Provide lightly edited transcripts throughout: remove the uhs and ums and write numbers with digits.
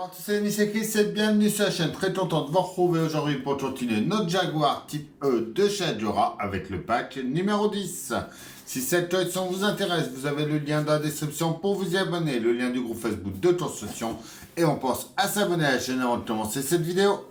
Bonjour à tous, c'est Nice Chris et bienvenue sur la chaîne. Très content de vous retrouver aujourd'hui pour continuer notre Jaguar type E de chez Jura avec le pack numéro 10. Si cette collection vous intéresse, vous avez le lien dans la description pour vous y abonner, le lien du groupe Facebook de Construction et on pense à s'abonner à la chaîne avant de commencer cette vidéo.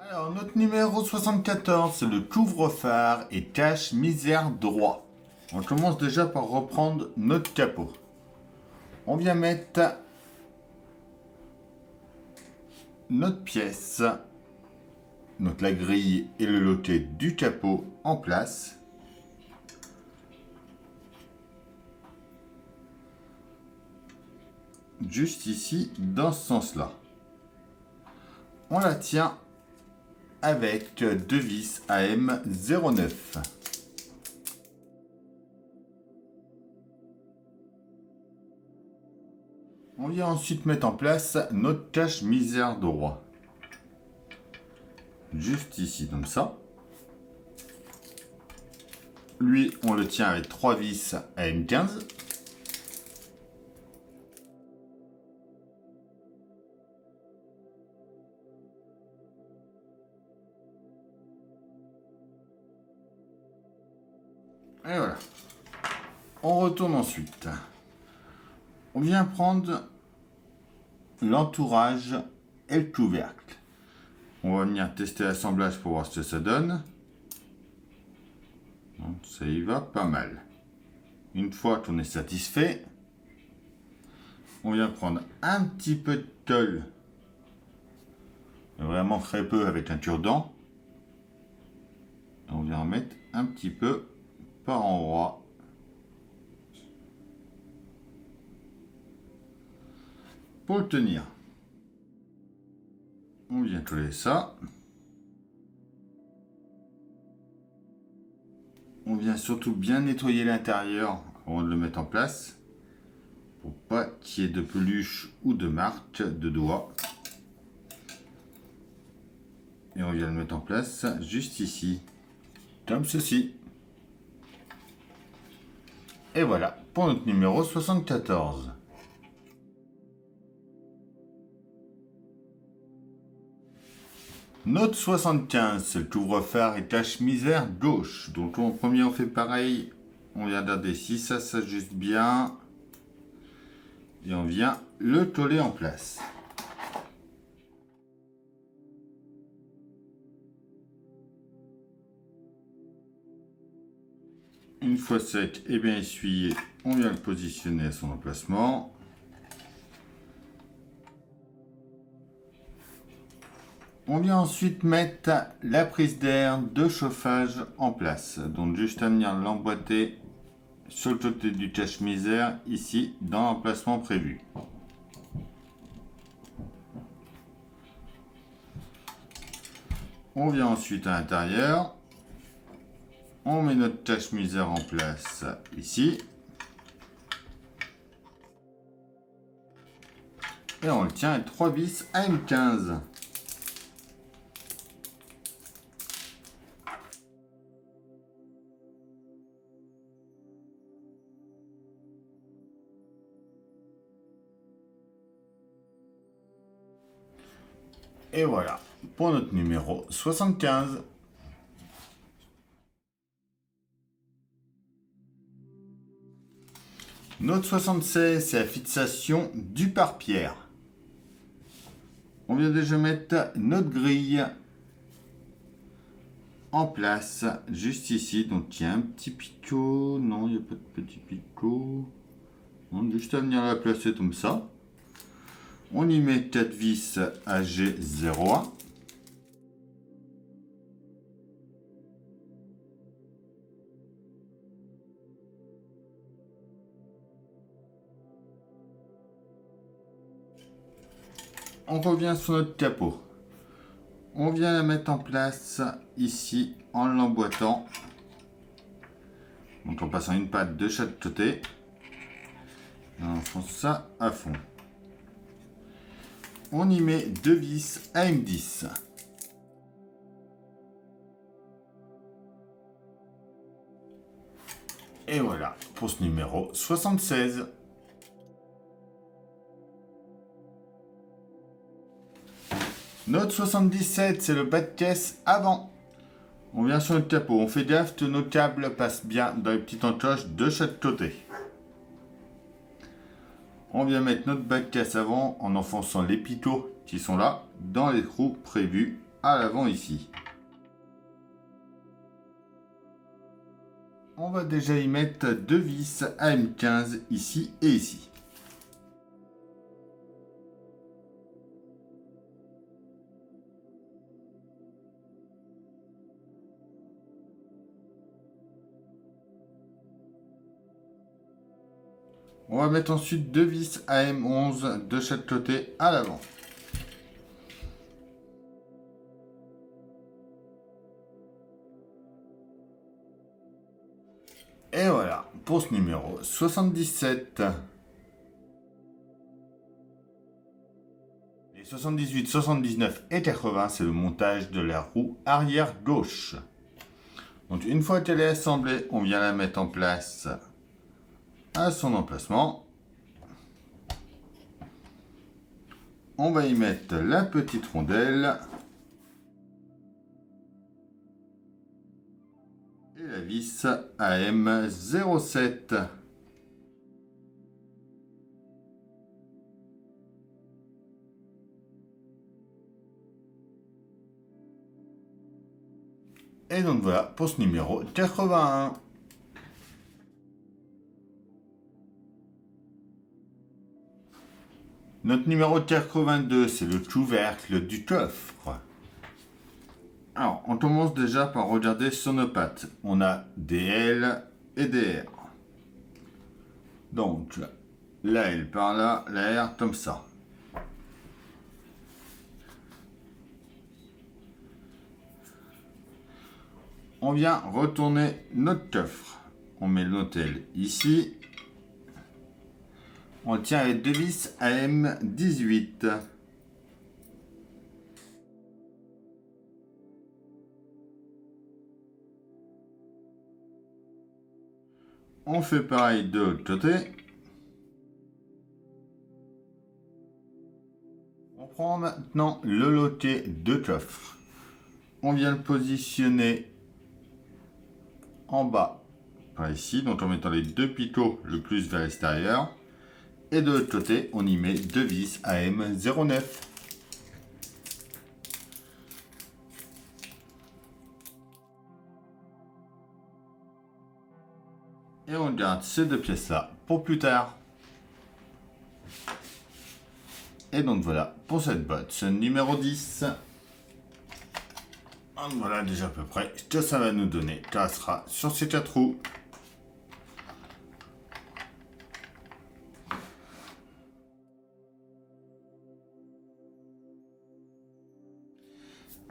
Alors, notre numéro 74, c'est le couvre-phare et cache-misère droit. On commence déjà par reprendre notre capot. On vient mettre notre pièce, donc la grille et le loquet du capot en place. Juste ici, dans ce sens-là. On la tient avec deux vis AM09. On vient ensuite mettre en place notre cache-misère droit. Juste ici, comme ça. Lui, on le tient avec trois vis AM15. Et voilà. On retourne ensuite. On vient prendre l'entourage et le couvercle. On va venir tester l'assemblage pour voir ce que ça donne. Donc, ça y va pas mal. Une fois qu'on est satisfait, on vient prendre un petit peu de colle, vraiment très peu avec un cure-dent. On vient en mettre un petit peu par endroit. Pour le tenir. On vient coller ça. On vient surtout bien nettoyer l'intérieur avant de le mettre en place. Pour pas qu'il y ait de peluche ou de marque de doigts. Et on vient le mettre en place juste ici. Comme ceci. Et voilà pour notre numéro 74. Notre 75, c'est le couvre-phare et cache-misère gauche. Donc en premier, on fait pareil. On vient regarder si ça s'ajuste bien. Et on vient le coller en place. Une fois sec et bien essuyé, on vient le positionner à son emplacement. On vient ensuite mettre la prise d'air de chauffage en place. Donc juste à venir l'emboîter sur le côté du cache-misère, ici, dans l'emplacement prévu. On vient ensuite à l'intérieur. On met notre cache-misère en place ici. Et on le tient avec 3 vis AM15. Et voilà pour notre numéro 75. Notre 76, c'est la fixation du pare-pierre. On vient déjà mettre notre grille en place, juste ici. Donc il y a un petit picot. Non, il n'y a pas de petit picot. Donc, juste à venir la placer comme ça. On y met 4 vis AG01. On revient sur notre capot. On vient la mettre en place ici en l'emboîtant. Donc en passant une patte de chaque côté. Et on enfonce ça à fond. On y met 2 vis AM10. Et voilà pour ce numéro 76. Notre 77, c'est le bas de caisse avant. On vient sur le capot. On fait gaffe que nos câbles passent bien dans les petites encoches de chaque côté. On vient mettre notre bas de caisse avant en enfonçant les picots qui sont là dans les trous prévus à l'avant ici. On va déjà y mettre 2 vis AM15 ici et ici. On va mettre ensuite 2 vis AM11 de chaque côté à l'avant. Et voilà pour ce numéro 77. Les 78, 79 et 80, c'est le montage de la roue arrière gauche. Donc une fois qu'elle est assemblée, on vient la mettre en place à son emplacement. On va y mettre la petite rondelle et la vis AM07. Et donc voilà pour ce numéro 81. Notre numéro 82, c'est le couvercle du coffre. Alors, on commence déjà par regarder sur nos pattes. On a des L et des R. Donc, la L par là, la R comme ça. On vient retourner notre coffre. On met notre L ici. On tient avec 2 vis AM18. On fait pareil de l'autre côté. On prend maintenant le loquet de coffre. On vient le positionner en bas, par ici, donc en mettant les 2 picots le plus vers l'extérieur. Et de l'autre côté, on y met 2 vis AM09. Et on garde ces 2 pièces-là pour plus tard. Et donc voilà pour cette botte numéro 10. Donc voilà déjà à peu près ce que ça va nous donner quand ça sera sur ces 4 roues.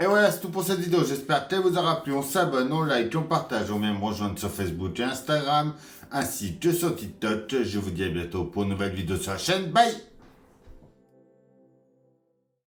Et voilà, c'est tout pour cette vidéo. J'espère qu'elle vous aura plu. On s'abonne, on like, on partage, on vient me rejoindre sur Facebook et Instagram, ainsi que sur TikTok. Je vous dis à bientôt pour une nouvelle vidéo sur la chaîne. Bye!